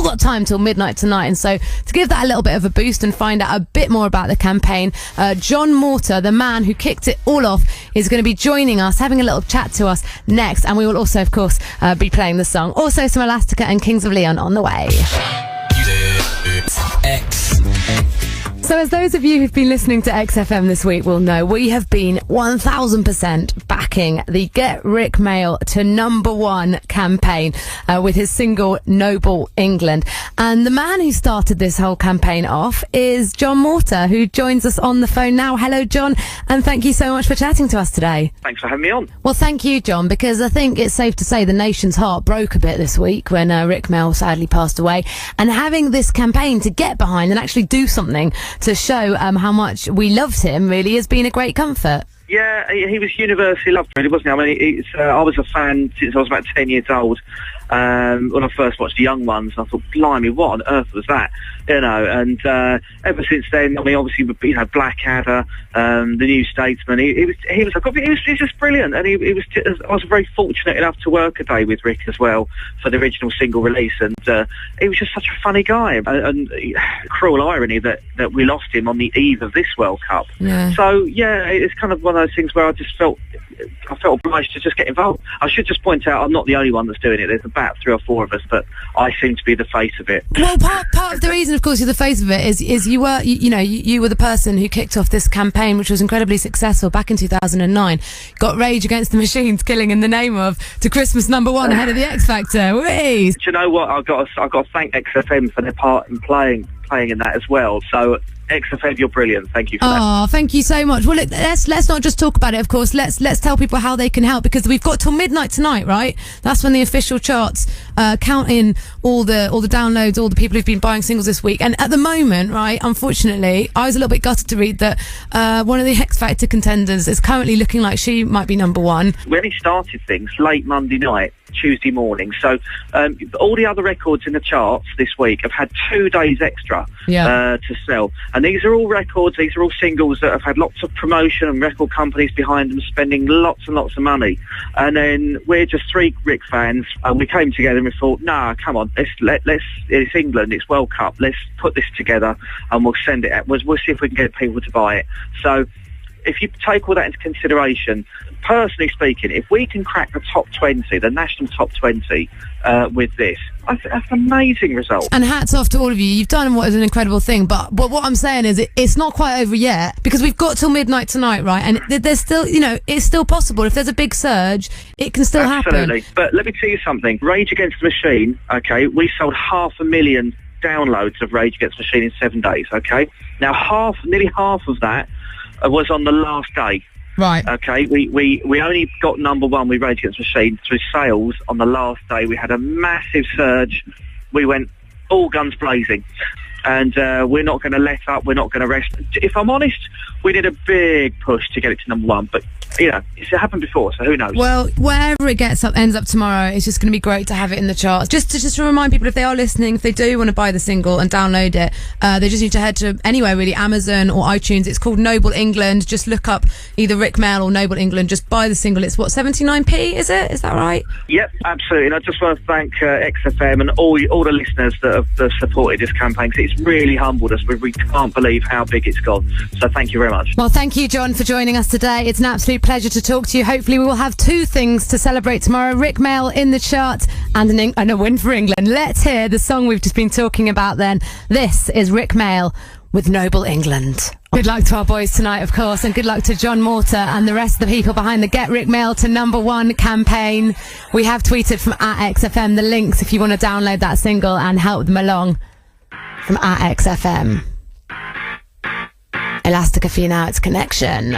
got time till midnight tonight. And so to give that a little bit of a boost and find out a bit more about the campaign, Jon Morter, the man who kicked it all off, is going to be joining us, having a little chat to us next. And we will also, of course, be playing the song. Also some Elastica and Kings of Leon on the way. So as those of you who've been listening to XFM this week will know, we have been 1000% backing the Get Rick Mail to #1 campaign with his single Noble England. And the man who started this whole campaign off is Jon Morter, who joins us on the phone now. Hello, Jon, and thank you so much for chatting to us today. Thanks for having me on. Well, thank you, Jon, because I think it's safe to say the nation's heart broke a bit this week when Rick Mail sadly passed away. And having this campaign to get behind and actually do something to show how much we loved him really has been a great comfort. Yeah, he was universally loved, really, wasn't he? I mean, I was a fan since I was about 10 years old. When I first watched The Young Ones, I thought, blimey, what on earth was that? You know, and ever since then, I mean, obviously, you know, Blackadder, The New Statesman, he was just brilliant. And I was very fortunate enough to work a day with Rick as well for the original single release, and he was just such a funny guy. And cruel irony that we lost him on the eve of this World Cup. Yeah. So yeah, it's kind of one of those things where I felt obliged to just get involved. I should just point out I'm not the only one that's doing it. There's about 3 or 4 of us, but I seem to be the face of it. Well, part of the reason, of course, you're the face of it is you were you were the person who kicked off this campaign, which was incredibly successful back in 2009. Got Rage Against the Machine's Killing in the Name of to Christmas #1 ahead of the X Factor. Whee! Do you know what? I've got to thank XFM for their part in playing in that as well. So XFM, you're brilliant. Thank you for that. Oh, thank you so much. Well, look, let's not just talk about it, of course. Let's tell people how they can help, because we've got till midnight tonight, right? That's when the official charts count in all the downloads, all the people who've been buying singles this week. And at the moment, right, unfortunately, I was a little bit gutted to read that one of the X Factor contenders is currently looking like she might be #1. We only started things late Monday night, Tuesday morning. So all the other records in the charts this week have had 2 days extra to sell. And these are all records, these are all singles that have had lots of promotion and record companies behind them spending lots and lots of money. And then we're just 3 Rick fans, and we came together and we thought, nah, come on, it's England, it's World Cup, let's put this together and we'll send it out. We'll see if we can get people to buy it. So if you take all that into consideration, personally speaking, if we can crack the top 20, the national top 20 with this, that's an amazing result. And hats off to all of you. You've done what is an incredible thing. But what I'm saying is it's not quite over yet, because we've got till midnight tonight, right? And there's still, it's still possible. If there's a big surge, it can still happen. Absolutely. But let me tell you something. Rage Against the Machine, okay, we sold 500,000 downloads of Rage Against the Machine in 7 days, okay? Now, nearly half of that was on the last day. Right. Okay, we only got #1 with Rage Against the Machine through sales on the last day. We had a massive surge. We went all guns blazing. And we're not going to let up. We're not going to rest. If I'm honest, we did a big push to get it to #1. But, it's happened before, so who knows? Well, wherever it ends up tomorrow, it's just going to be great to have it in the charts. Just to remind people, if they are listening, if they do want to buy the single and download it, they just need to head to anywhere, really, Amazon or iTunes. It's called Noble England. Just look up either Rick Mail or Noble England. Just buy the single. It's, 79p, is it? Is that right? Yep, absolutely. And I just want to thank XFM and all the listeners that have supported this campaign, because it's really humbled us. We can't believe how big it's gone. So thank you very much. Well, thank you, Jon, for joining us today. It's an absolute pleasure to talk to you. Hopefully we will have 2 things to celebrate tomorrow: Rick Mail in the chart and a win for England. Let's hear the song we've just been talking about then. This is Rick Mail with Noble England. Good luck to our boys tonight, of course, and good luck to Jon Morter and the rest of the people behind the Get Rick Mail to #1 campaign. We have tweeted from @XFM the links if you want to download that single and help them along, from @XFM. Elastica for you now, it's Connection.